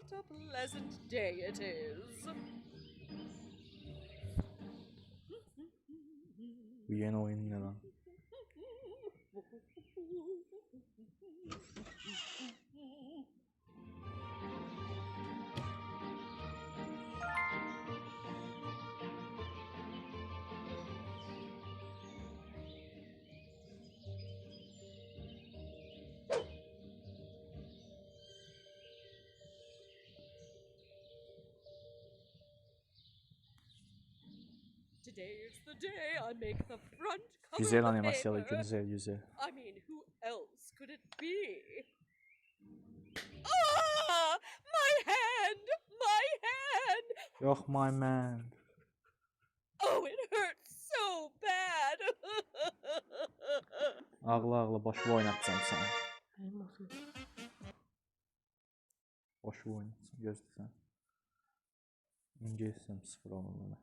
What a pleasant day it is. Bu yeni oyun ne lan? Today is the day I make the front cover Güzel of the animasyalı, paper. güzel güzel. I mean, who else could it be? Ah! My hand! My hand! Yok my man. Oh, it hurts so bad! Ağla ağla başımı oynatacağım sana. Başımı oynatacağım gözlesen. İngilizcem sıfır olmalı.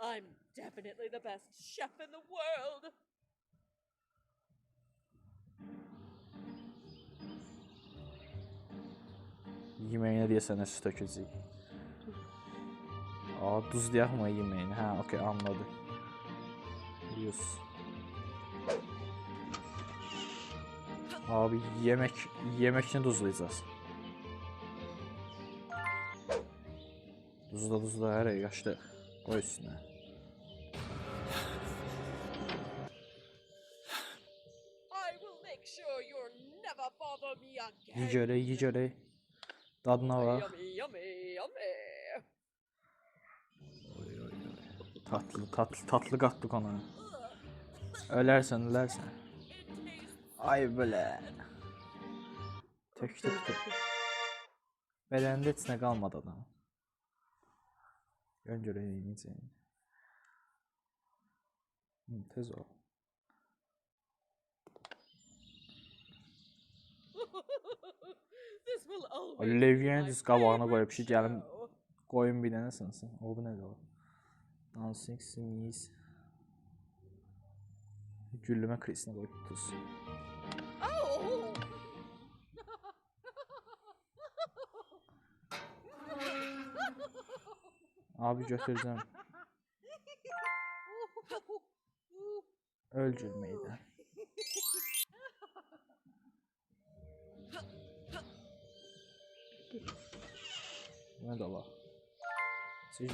I'm definitely the best chef in the world. Yemeğine diye sana süt tökəcəyik. Aa, duzlayaq mı yemeğini? Ha, okey, anladı. Yes. Abi yemekini duzlayacağız. Duzla her ay yaşlı. Koy üstüne. I will make sure you'll never bother me again. Yi göre. Dadına bak. Yummy, yummy, yummy. Tatlı kattık ona. Ölersen. Ay böyle. Tök. Belende içine kalmadı adam. Gör göreyim yiyeceğim. Tez ol. Levyenin düz qabağına qoyub ki, gəlin qoyun bir dənə sınsın. O bu nədir o? Dancing sneeze. Güllümə krisinə qoyub tuz. Abi götüreceğim. Öl gülməkdən. Ne de var? Sizce?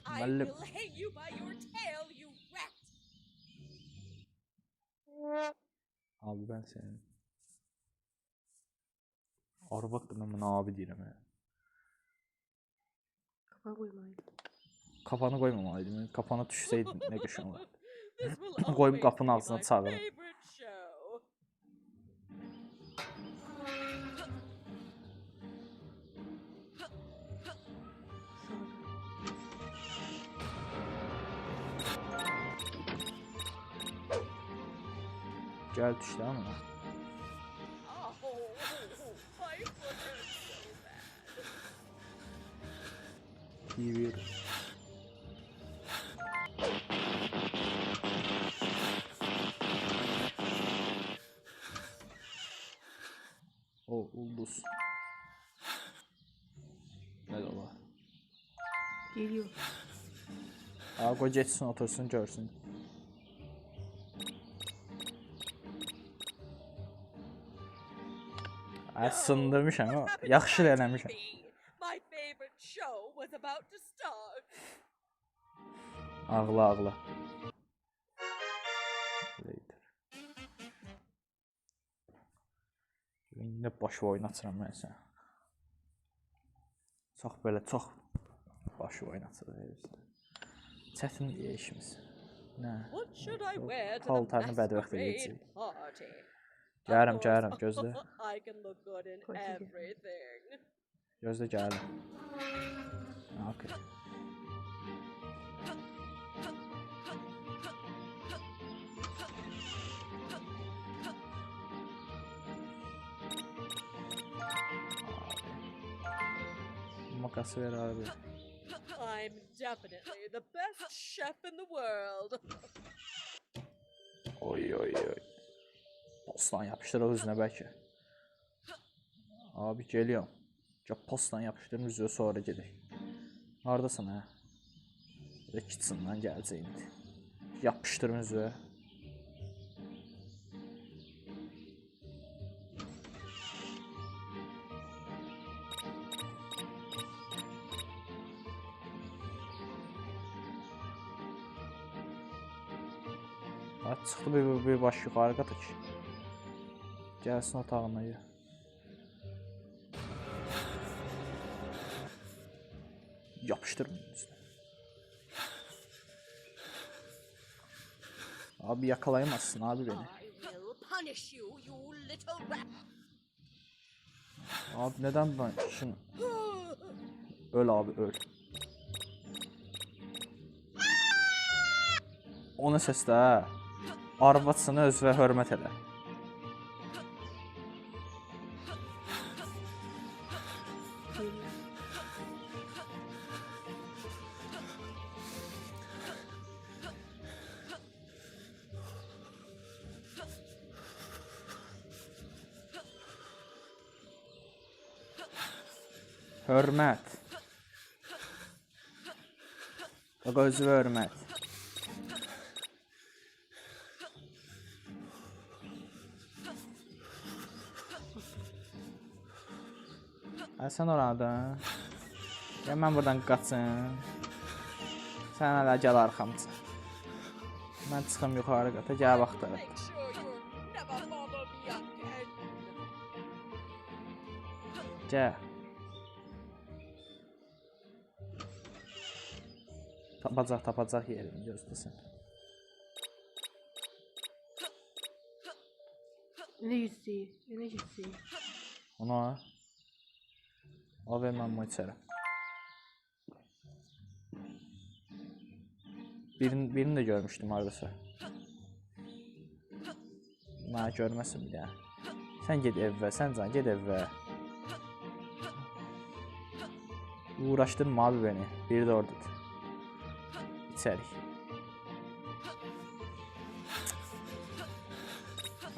I will hang you by your tail, you rat. Abi ben senin. Arvat da ben abi deyirəm ya. Kafa koymaydı. Kafanı koymamalıydım. Kafana düşseydi ne qəşəng olardı. Koyup qapının ağzına çağırım. Gel düştü ama. TV. O ulduz. Ne de var? Geliyor. Aa, qoy geçsin, otursun, görsün. Sındırmışam ama yaxşı eləmişəm. My favorite show was about to start. Ağla. İndi başı oynatıram mən sənə. Çox başı oynatırıq. Çətin işimiz. Nə? Paltarını bədbəxt edəcəyik. Gəlirəm, gözlə. Gözlə gəlirəm. Okay. Makası ver abi. I'm definitely the best chef in the world. Oy. Postdan yapışdırıq üzünə bəlkə. Abi geliyorum. Postdan yapışdırım üzüyə sonra gedək. Hardasan hə? Kitchen'dan gələcək indi. Yapışdırım üzüyə. Çıxdı bir baş yuxarı qata ki. Gəlsin otağına ya. Yapışdırın üstüne. Abi yakalayamazsın abi beni. I will punish you, you little rat. Abi neden ben şunu... Öl abi öl. O nə səsdə hə? Arvadsını öz və hörmət elə. Geliyor. Hörmət. Bax özü hörmət. Sən oradan. Gəl mən buradan qaçım. Sən hələ gəl arxamca. Mən çıxım yuxarı qata, gəl baxdırım. Make sure you'll never bother me again. Gəl. Tapacaq yerini gözləsin. Ne yüzüğü? Ne yüzüğü? Ona al ver mən bunu içərəm. Birini də görmüşdüm haradasa. Mənə görməsin bir yəni. Sən ged evvə, sən can ged evvə. Uğraşdırma abi beni. Biri də oradadır. İçərik.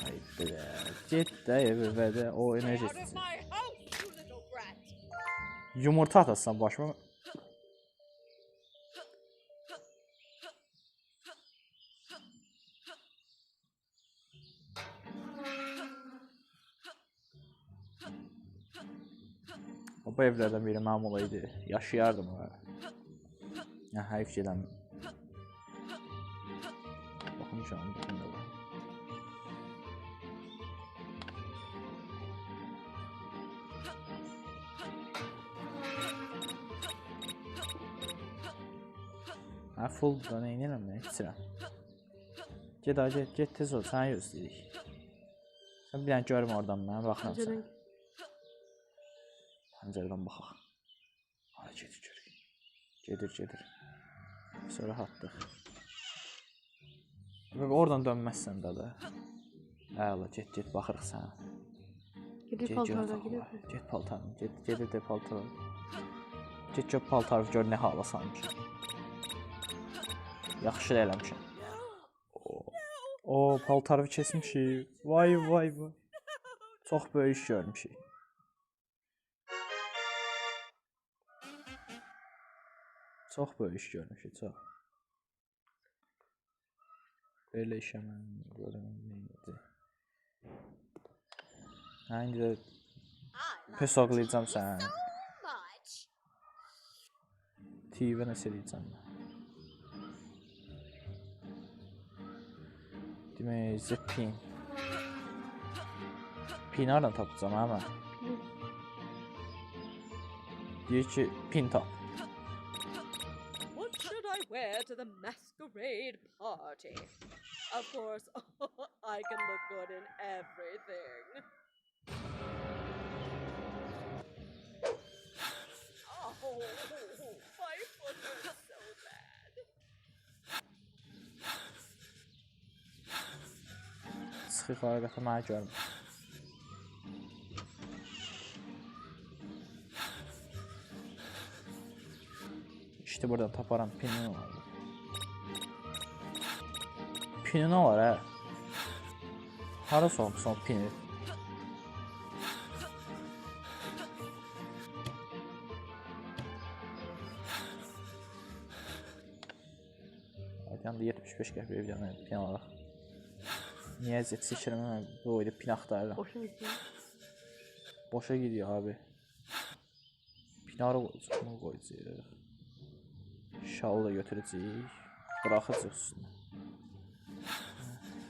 Haydi də. Get də evvə də o Stay enerji. out of my house, you little brat. Yumurta atasın başıma. Bu evlərdən biri mənim olaydı. Yaşayardım ha. Ya həyif gedən. Baxın canım bütün də var. Ha full da nə edirəm nə içirəm. Get ha get tez ol səni gözləyirik. Sən bir dənə görmə oradan mən baxıram sənə. Pəncərədən baxaq. Hara gedir. Gedir. Sonra hatlıq. Oradan dönməzsən də. Əla get baxırıq sənə. Gidip paltardan gidiyor. Get paltarın. Gedir də paltarın. Get gör paltarı gör nə hala sanki. Yaxşı da eləmişəm. O paltarı kesmişik. Vay. Çox böyük iş görmüşük. Çox böyük iş görmüşük, çox. Belə işə mən görəm neydi. Hə, indi də pes oqlayacam səni. TV nəsə eləyəcəm mən. Demək, pin. Pin haradan tapacam hə mən? Deyir ki, pin tap. What should I wear to the masquerade party? Of course, I can look good in everything. Oh, my foot hurts so bad. Sıx yuxarı qata mənə görmür. İşte buradan taparam pinin var. Pinin var hə. Hara soğumsan o pini? Yanda 75 qəpiyə bir dənə pin alaq. Niyə əziyyət çəkirəm mən bu oyunda pin axtarıram. Boşa gidiyor. Boşa gidiyor abi. Pinarı qoyacaq, bunu qoyacaq. Şalı da götürəcəyik. Bıraxacaq üstünə.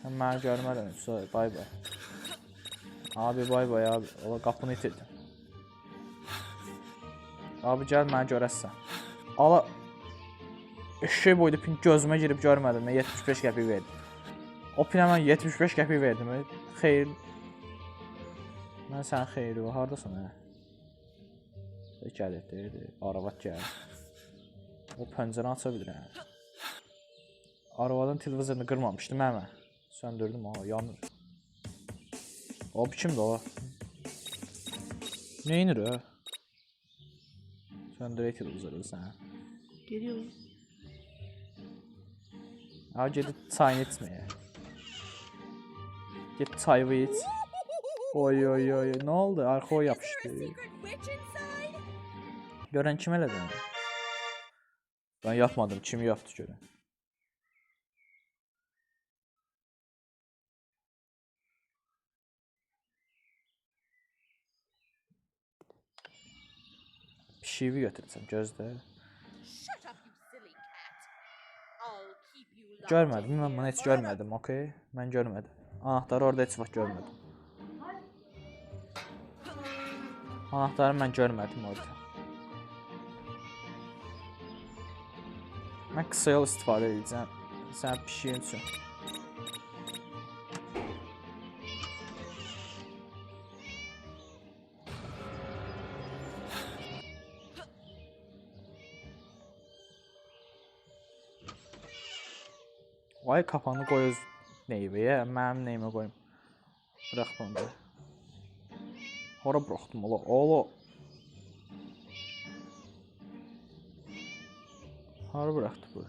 Sən məni görmədin, bay bay. Abi bay bay abi, ola qapını itirdim. Abi gəl məni görəsən. Ala eşək boyda pin gözümə girib görmədim, mən 75 qəpik verdim. O pinə mən 75 qəpik verdim, xeyir. Mən sən xeyri var, haradasan hə? Gəlir, arabat gəlir. O pəncərəni aça bilirəm. Arabadın televizorunu qırmamışdım mən. Söndürdüm, yanır. Abi kimdir o? Neynir o? Söndürək televizoru sən. Geliyor. Abi gedib çayını içməyə. Get çayı iç. Oy oy oy, nə oldu? Arxa o yapışdı. Görən kim elədi onu? Ben yapmadım, kim yaptı görən? Pişiyi götürəcəm, gözlə. Görmədim, mən bunu heç görmədim, okey? Mən görmədim. Anahtarı orada heç vaxt görmədim. Anahtarı mən görmədim orada. Mən qısa yol istifadə edəcəm. Sən pişiyin üçün. Vay kafanı qoy öz neyvəyə, mənim neyimə qoyum. Bırax bunu da. Hora bıraxdım ola. Ola. Hara bıraxdı bu?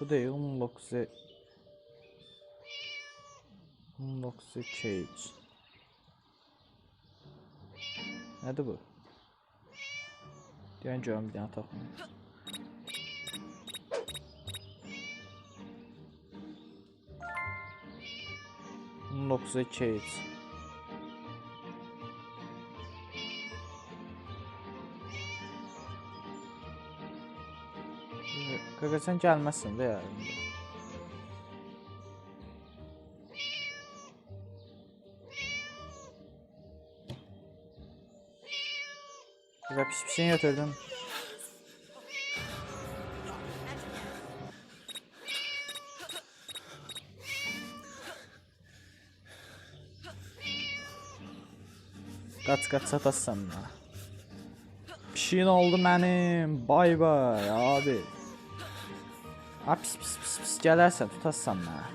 Bu değil, 19 cage. Nədir bu? Deyən görüm bir dənə tapım. 19 cage. Qaqa sən gəlməzsən də ya. Qaqa pis şeyini götürdüm. Qaç satasan mənə. Pişiyin oldu mənim. Bay bay abi. Ha pis gələrsən tutarsan mənə.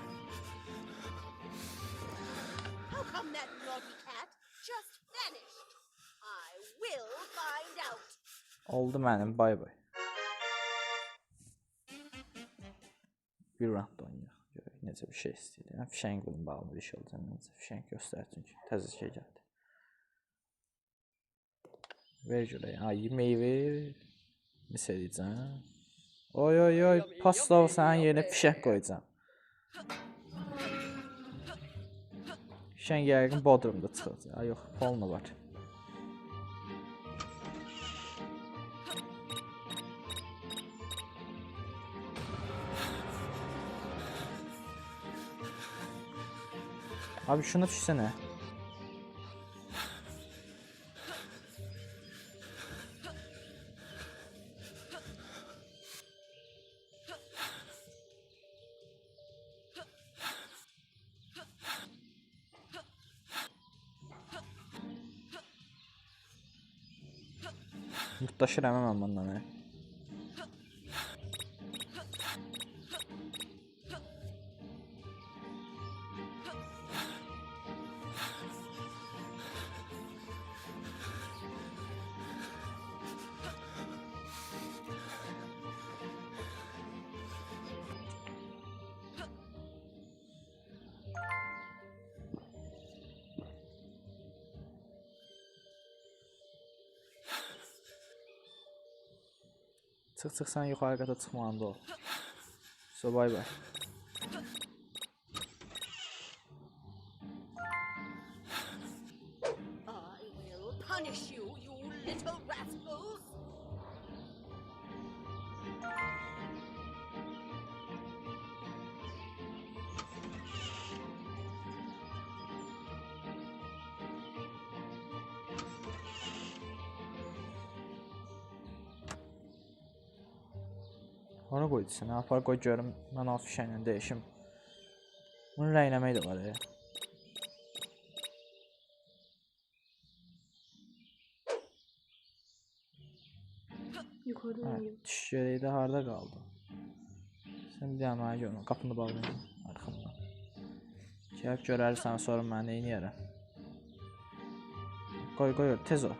Oldu mənim, bay bay. Bir round oynayaq. Görək necə bir şey istəyir. Mən fişəng qılım bağlı bir şey olacaq. Necə fişəng göstər çünki təzə şey gəldi. Ver görək. Ha, yeməyi ver. Mis edəcəm. Oy oy oy, paslav sənin yerinə fişəng qoyacağam. Fişəng yəqin Bodrumda çıxacaq. Ha, yox, Polna var. Abi şunu düşsene. Mutdaşıram mən bundan. Çıx sən yuxarı qata çıxmanda ol. So bye bye. I will punish you, you little rascals! Hara qoydu sən? Apar qoy görüm. Mən o fişə ilə dəyişim. Bunu rəyləmək də var ya. Yukarıdan Hə, geliyor. düş görəydə harda qaldı? Sən bir dənə mənə görmə. Qapını bağlayın arxamdan. Gəlib görərsən sonra mən nə edərəm? Qoy, tez ol.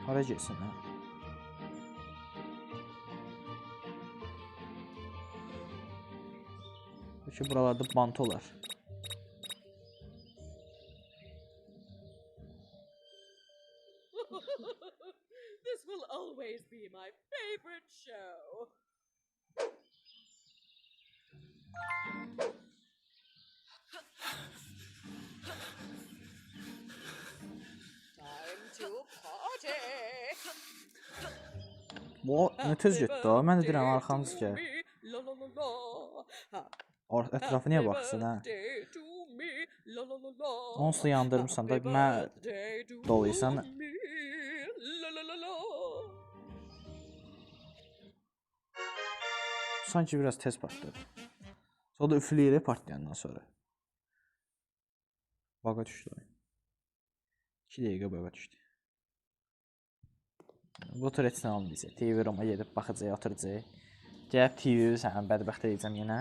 Hara getsin hə? Çünki buralarda bant olar. This will always be my favorite show. Time to party. Bu nə tez getdi o? Mən də deyirəm arxamız gəl. La la la la. Ətrafı niyə baxsın hə? Birthday to me. La la la la. Onsuz da yandırmısan da mən Birthday to doluysan. me. La la la la. Sanki biraz tez partladı. Sonra da üfləyir partlayandan sonra. Baqa düşdü oyun. 2 dəqiqə baqa düşdü. Bu türetini almayacaq. TV Roma gedib baxacaq, oturacaq. Gəlib TV sən bədbəxt edəcəm yenə.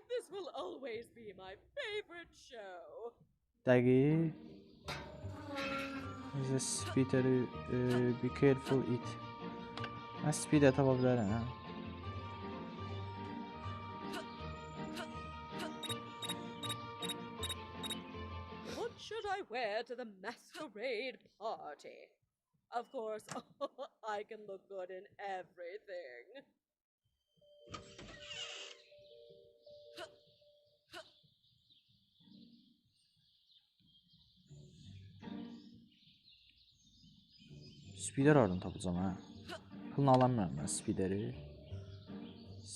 This will always be my favorite show. Dəqiq. Is speeder be careful it. Mən speeder tapa bilərəm hə. What should I wear to the masquerade party? Of course, I can look good in everything. Speeder hardan tapacağam hə? Pulunu alamıram mən speederi.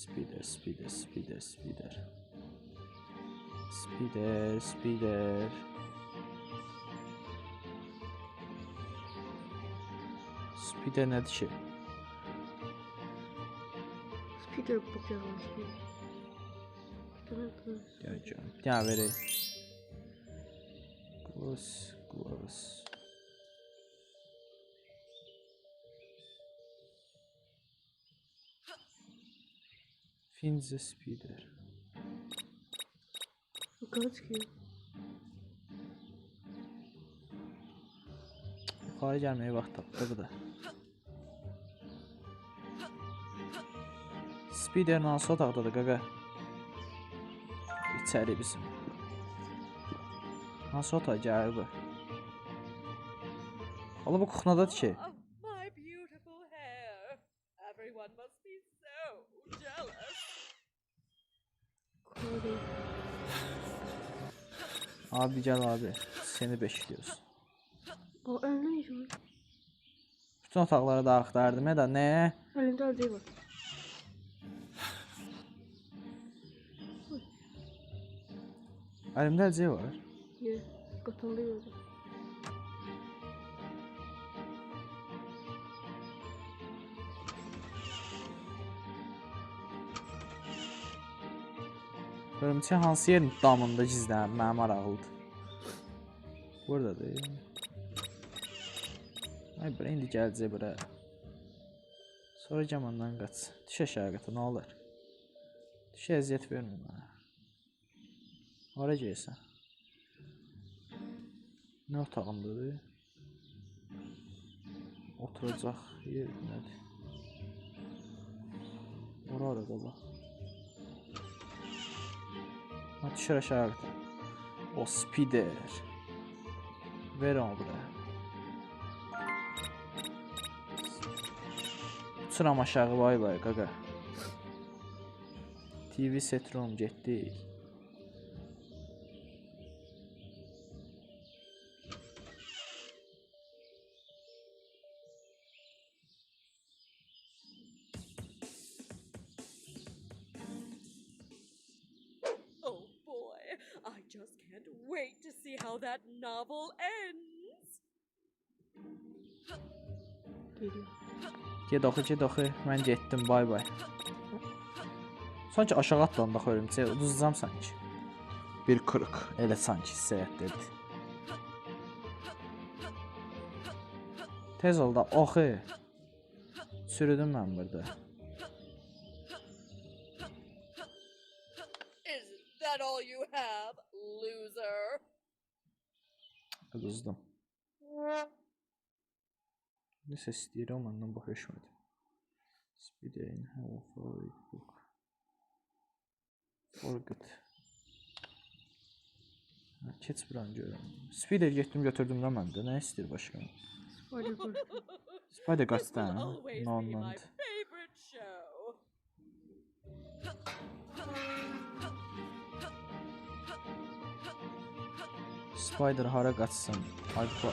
Speeder. Speeder nədir ki? Speeder book yazılmış. Speeder. Görəcəm. Bir dənə verək. Gloves. Find the speeder. Yukarı çıkıyor. Yuxarı gəlməyə vaxt tapdı bu da. Speederin hansı otaqdadır qaqa? İçəri bizim. Hansı otağa gəlir bu? Ola bu kuxnadadır ki. Of my beautiful hair. Everyone must be so jealous. Yukarı. Abi gəl abi. Seni bekliyoruz. O önünde ne işi var? Bütün otaqlara da axtardım ya da nə? Elinde alacak var. Əlimdə əlcək var. Ye. Katında gördüm. Hörümçək hansı yerin damında gizlənib, mənə maraqlıdır. Buradadır. Ay bura indi gələcək bura. Sonra camandan qaç. Düş aşağı qata, nə olar? Düş, əziyyət vermə mənə. Hara gəlsən? Nə otağındadır? Oturacaq yer nədir? Ora qala. Ha, düşür aşağı qata. O spider. Ver onu buraya. Uçuram aşağı, bay bay qaqa. TV set room getdik. Oh boy, I just can't wait to see how that novel ends. Geliyor. Get oxu, mən getdim, bay bay. Sanki aşağı atlandı hörümçək, uduzacam sanki. Bir kırıq, elə sanki hissəyətdədir. Tez ol da, oxu. Sürüdüm mən burada. Is that all you have, loser? Uduzdum. Nəsə istəyirəm, ondan bax höşmədim. Speed in hell for book. Forget. Keç buranı görürəm. Spider getdim götürdüm də məndə. Nə istəyir başqa? Spider koştu. Spider This qaçdı will hə? always be Ondan. my favorite show. Spider hara qaçsın? Alfa.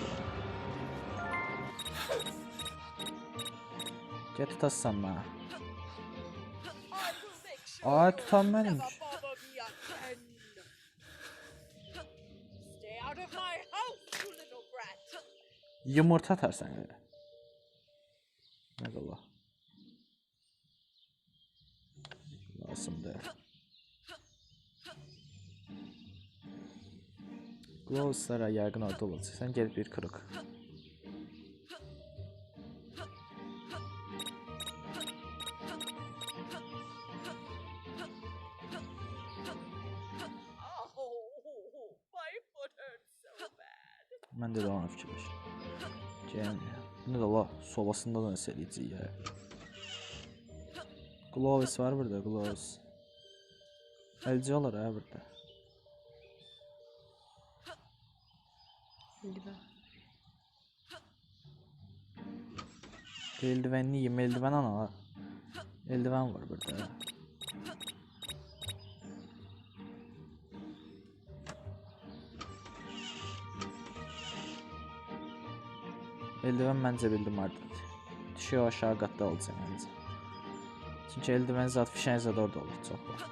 Get tutasan mənə. I will make sure Ay, you'll tutan never mənimmiş. bother me again. Stay out of my house, you little brat. Yumurta atarsan elə. Nə qala? Lazım deyil. Glowslara yəqin orada olacaq. Sən gel bir kırıq. Oh, my foot hurts so bad. Mən də ona fikirləşdim. Gəlmir. Bu nə də la? Sobasında da nəsə eləyəcək ya. Gloves var burada, gloves. Əlcə olar ha burada. Eldiven. Eldivenli yiyeyim, eldiven ana. Eldiven var burada. Eldiven məncə bildim hardadır. Düşüyor aşağı qatda olacaq məncə. Çünki eldiven zat, fişən zat orada olur çox vaxt.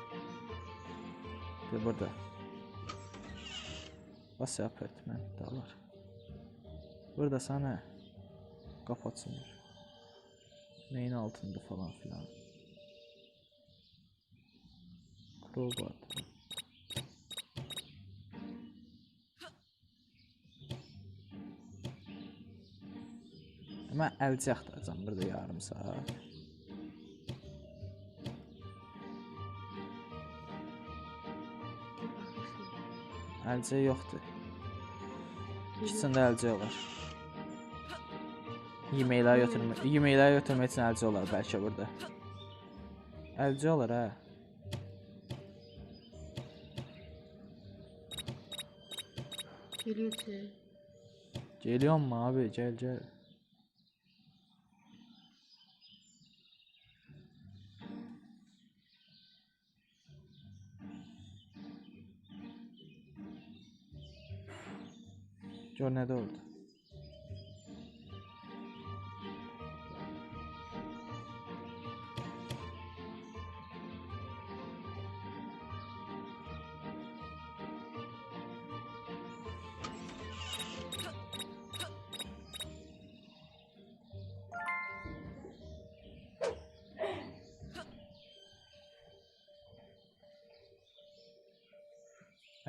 Bir burada. Bas apartment da var. Burada sana kapatsınlar. Neyin altında falan filan. Crowbar. Mən əlcə axtaracam burada yarım saat. Əlcə yoxdur. İkisində əlcə olar. Yeməkləri götürmək üçün əlcə olar bəlkə burada. Əlcə olar hə. Geliyor ki. Geliyor mu abi? Gel gel. Gör nədə orada?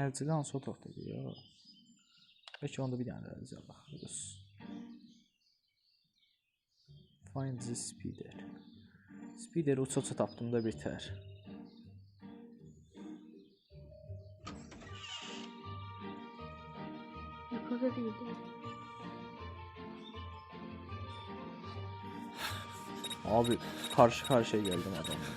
Əlcədə hansı otaqdadır ya? Peki onda bir dənə də əzəl baxırız. Find the speeder. Speeder uça-uça tapdım da bitər. Yukarıda değildi. Abi karşı karşıya geldim adamla.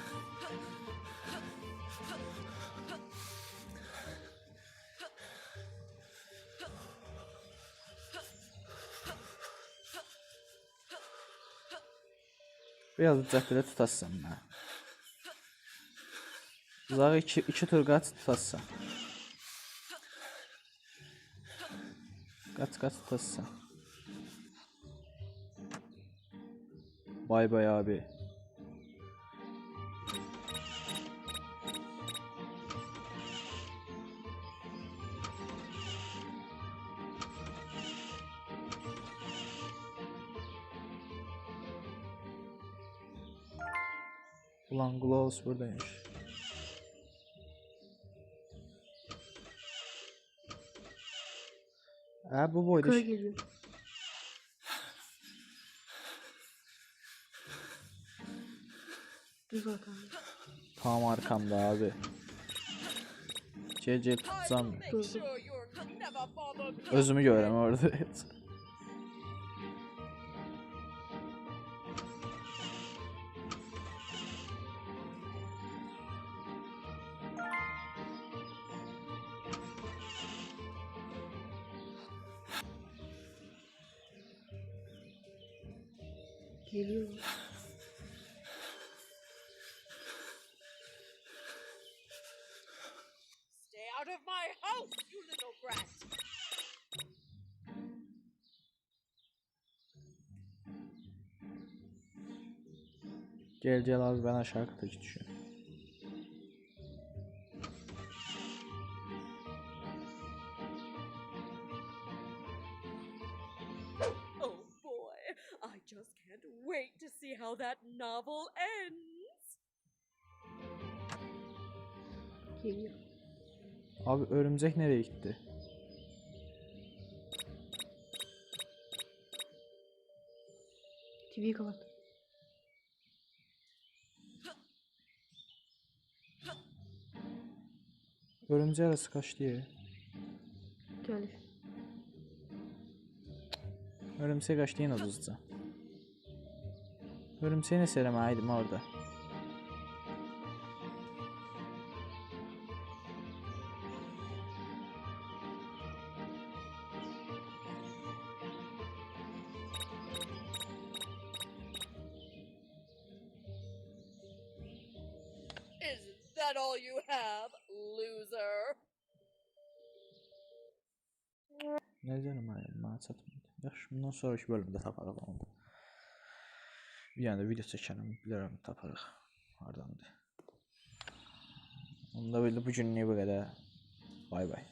Biraz cəbhədə tutasın mən. Uzağı iki tur qaç tutasın. Qaç tutasın. Bay bay abi. Ulan Gloves buradaymış. Bu boyda Yukarı geliyor. Düz bakalım. tam arkamda abi. Gel I'll tutacağım. make Dur. sure you're never bothered me. Özümü görürəm orada. Geliyor. Stay out of my house, you little brat. Gel abi ben aşağı kata düşüyorum. Oh boy, I just can't wait to see how that novel ends. Geliyor. Abi örümcek nereye gitti? TV'yi kapat. Örümcek arası kaçtı ya. Gel. Örümcek kaçtı yine hızlıca. Örümceği ne seremeydim orada. Is that all you have, loser? Ne canım ayağım çatmadı. Yaxşı bundan sonraki bölümdə taparıq onu. Bir yana video çəkərim, bilərəm taparıq. Hardandır. Onda belə bu günlük bu qədər. Bay bay.